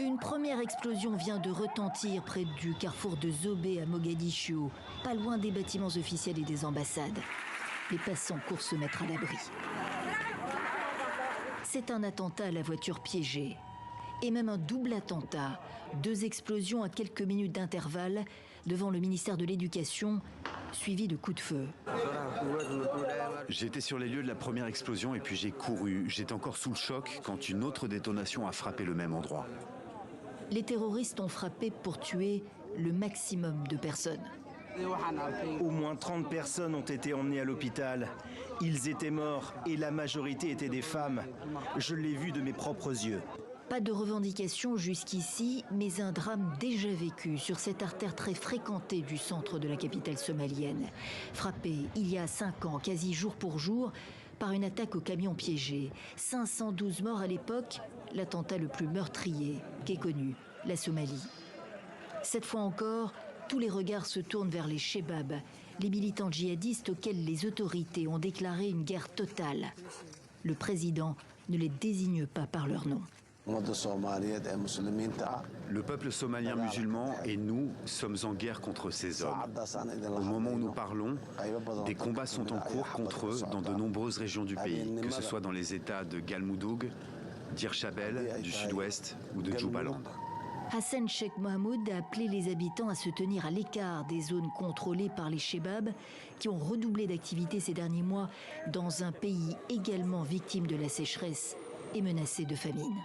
Une première explosion vient de retentir près du carrefour de Zobé à Mogadiscio, pas loin des bâtiments officiels et des ambassades. Les passants courent se mettre à l'abri. C'est un attentat à la voiture piégée. Et même un double attentat. 2 explosions à quelques minutes d'intervalle devant le ministère de l'Éducation, suivi de coups de feu. J'étais sur les lieux de la première explosion et puis j'ai couru. J'étais encore sous le choc quand une autre détonation a frappé le même endroit. Les terroristes ont frappé pour tuer le maximum de personnes. Au moins 30 personnes ont été emmenées à l'hôpital. Ils étaient morts et la majorité étaient des femmes. Je l'ai vu de mes propres yeux. Pas de revendication jusqu'ici, mais un drame déjà vécu sur cette artère très fréquentée du centre de la capitale somalienne. Frappée il y a 5 ans, quasi jour pour jour, par une attaque au camion piégé. 512 morts à l'époque, l'attentat le plus meurtrier qu'ait connu la Somalie. Cette fois encore, tous les regards se tournent vers les Chebab, les militants djihadistes auxquels les autorités ont déclaré une guerre totale. Le président ne les désigne pas par leur nom. Le peuple somalien musulman et nous sommes en guerre contre ces hommes. Au moment où nous parlons, des combats sont en cours contre eux dans de nombreuses régions du pays, que ce soit dans les États de Galmudug, d'Hirshabelle, du sud-ouest ou de Jubaland. Hassan Sheikh Mohamud a appelé les habitants à se tenir à l'écart des zones contrôlées par les Chebab, qui ont redoublé d'activité ces derniers mois dans un pays également victime de la sécheresse et menacé de famine.